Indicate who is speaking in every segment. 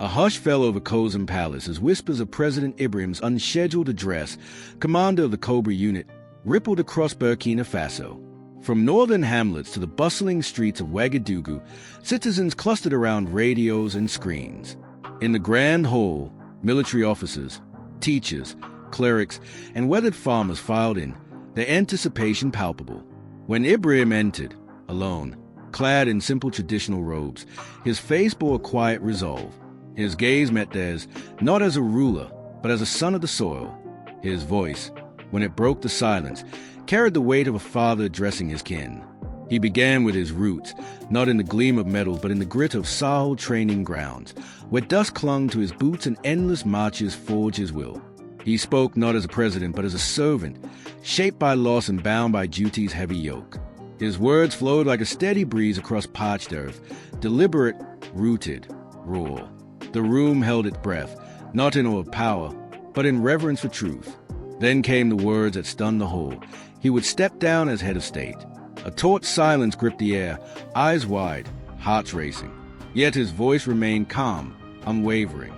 Speaker 1: A hush fell over Kosam Palace as whispers of President Ibrahim's unscheduled address, commander of the Cobra unit, rippled across Burkina Faso. From northern hamlets to the bustling streets of Ouagadougou, citizens clustered around radios and screens. In the grand hall, military officers, teachers, clerics, and weathered farmers filed in, their anticipation palpable. When Ibrahim entered, alone, clad in simple traditional robes, his face bore a quiet resolve. His gaze met theirs, not as a ruler, but as a son of the soil. His voice, when it broke the silence, carried the weight of a father addressing his kin. He began with his roots, not in the gleam of metal, but in the grit of Sahel training grounds, where dust clung to his boots and endless marches forged his will. He spoke not as a president, but as a servant, shaped by loss and bound by duty's heavy yoke. His words flowed like a steady breeze across parched earth, deliberate, rooted, raw. The room held its breath, not in awe of power, but in reverence for truth. Then came the words that stunned the whole. He would step down as head of state. A taut silence gripped the air, eyes wide, hearts racing. Yet his voice remained calm, unwavering.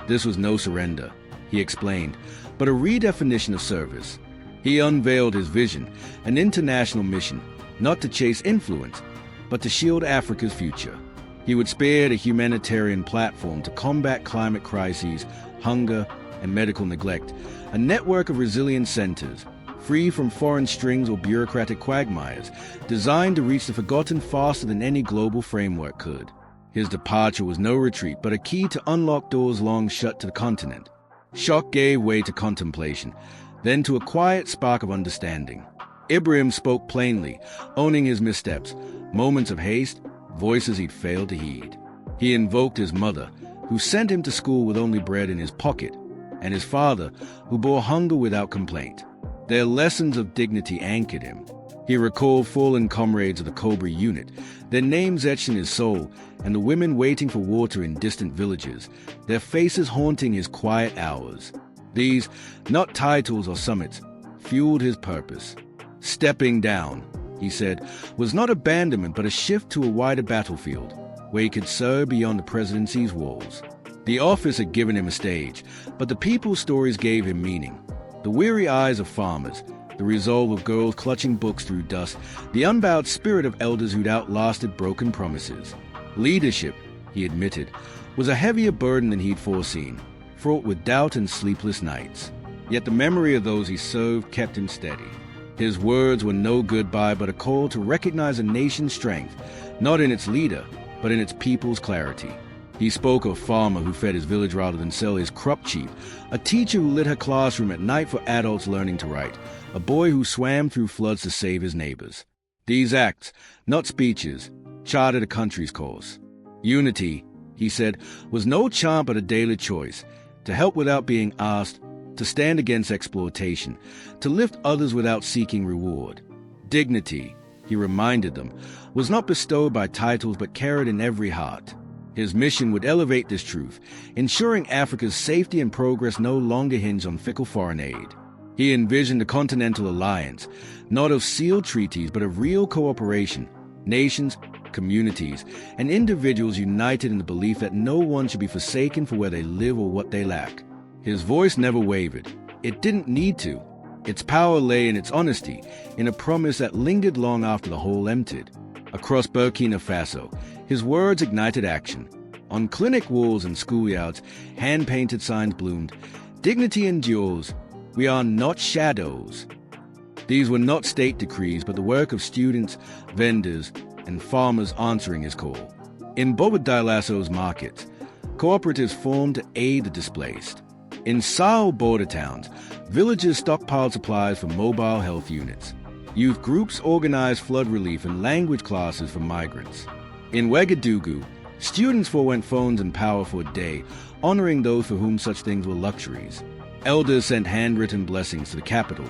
Speaker 1: This was no surrender, he explained, but a redefinition of service. He unveiled his vision, an international mission, not to chase influence, but to shield Africa's future. He would spearhead a humanitarian platform to combat climate crises, hunger, and medical neglect, a network of resilient centers, free from foreign strings or bureaucratic quagmires, designed to reach the forgotten faster than any global framework could. His departure was no retreat, but a key to unlock doors long shut to the continent. Shock gave way to contemplation, then to a quiet spark of understanding. Ibrahim spoke plainly, owning his missteps, moments of haste, voices he'd failed to heed. He invoked his mother, who sent him to school with only bread in his pocket, and his father, who bore hunger without complaint. Their lessons of dignity anchored him. He recalled fallen comrades of the Cobra unit, their names etched in his soul, and the women waiting for water in distant villages, their faces haunting his quiet hours. These, not titles or summits, fueled his purpose. Stepping down, he said, was not abandonment but a shift to a wider battlefield, where he could serve beyond the presidency's walls. The office had given him a stage, but the people's stories gave him meaning. The weary eyes of farmers, the resolve of girls clutching books through dust, the unbowed spirit of elders who'd outlasted broken promises. Leadership, he admitted, was a heavier burden than he'd foreseen, fraught with doubt and sleepless nights. Yet the memory of those he served kept him steady. His words were no goodbye, but a call to recognize a nation's strength, not in its leader, but in its people's clarity. He spoke of a farmer who fed his village rather than sell his crop cheap, a teacher who lit her classroom at night for adults learning to write, a boy who swam through floods to save his neighbors. These acts, not speeches, charted a country's course. Unity, he said, was no chant but a daily choice, to help without being asked, to stand against exploitation, to lift others without seeking reward. Dignity, he reminded them, was not bestowed by titles but carried in every heart. His mission would elevate this truth, ensuring Africa's safety and progress no longer hinged on fickle foreign aid. He envisioned a continental alliance, not of sealed treaties but of real cooperation, nations, communities, and individuals united in the belief that no one should be forsaken for where they live or what they lack. His voice never wavered. It didn't need to. Its power lay in its honesty, in a promise that lingered long after the hole emptied. Across Burkina Faso, his words ignited action. On clinic walls and schoolyards, hand-painted signs bloomed, "Dignity endures. We are not shadows." These were not state decrees, but the work of students, vendors, and farmers answering his call. In Ouagadougou's markets, cooperatives formed to aid the displaced. In Sahel border towns, villagers stockpiled supplies for mobile health units. Youth groups organized flood relief and language classes for migrants. In Ouagadougou, students forewent phones and power for a day, honoring those for whom such things were luxuries. Elders sent handwritten blessings to the capital,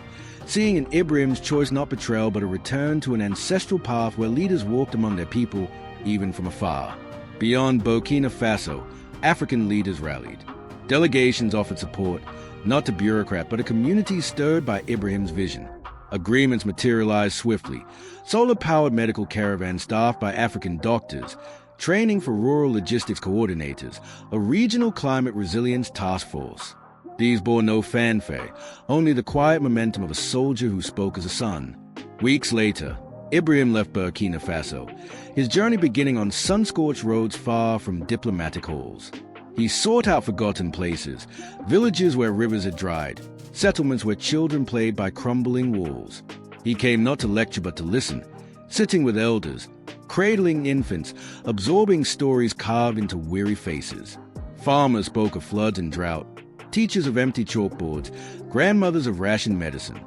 Speaker 1: seeing in Ibrahim's choice not betrayal but a return to an ancestral path where leaders walked among their people, even from afar. Beyond Burkina Faso, African leaders rallied. Delegations offered support, not to bureaucrats, but a community stirred by Ibrahim's vision. Agreements materialized swiftly. Solar-powered medical caravans staffed by African doctors, training for rural logistics coordinators, a regional climate resilience task force. These bore no fanfare, only the quiet momentum of a soldier who spoke as a son. Weeks later, Ibrahim left Burkina Faso, his journey beginning on sun-scorched roads far from diplomatic halls. He sought out forgotten places, villages where rivers had dried, settlements where children played by crumbling walls. He came not to lecture but to listen, sitting with elders, cradling infants, absorbing stories carved into weary faces. Farmers spoke of floods and drought, teachers of empty chalkboards, grandmothers of rationed medicine.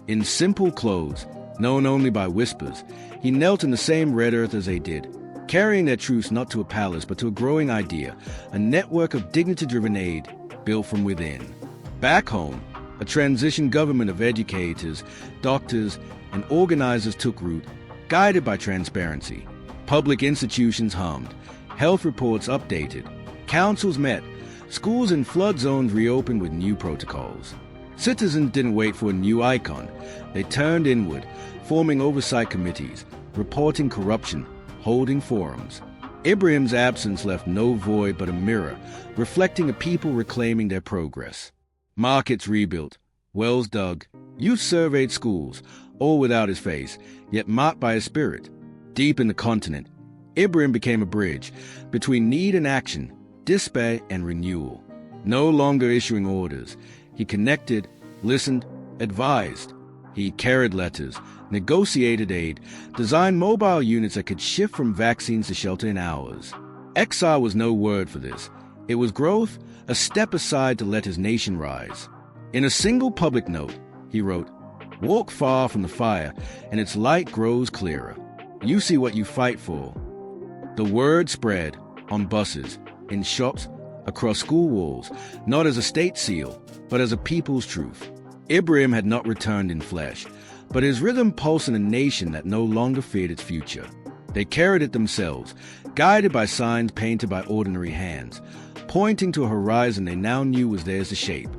Speaker 1: In simple clothes, known only by whispers, he knelt in the same red earth as they did, carrying their truths not to a palace but to a growing idea, a network of dignity-driven aid built from within. Back home, a transition government of educators, doctors, and organizers took root, guided by transparency. Public institutions hummed, health reports updated, councils met, schools in flood zones reopened with new protocols. Citizens didn't wait for a new icon. They turned inward, forming oversight committees, reporting corruption, holding forums. Ibrahim's absence left no void but a mirror, reflecting a people reclaiming their progress. Markets rebuilt, wells dug, youth surveyed schools, all without his face, yet marked by his spirit. Deep in the continent, Ibrahim became a bridge between need and action, despair and renewal. No longer issuing orders, he connected, listened, advised. He carried letters, negotiated aid, designed mobile units that could shift from vaccines to shelter in hours. Exile was no word for this. It was growth, a step aside to let his nation rise. In a single public note, he wrote, "Walk far from the fire, and its light grows clearer. You see what you fight for." The word spread on buses, in shops, across school walls, not as a state seal, but as a people's truth. Ibrahim had not returned in flesh, but his rhythm pulsed in a nation that no longer feared its future. They carried it themselves, guided by signs painted by ordinary hands, pointing to a horizon they now knew was theirs to shape.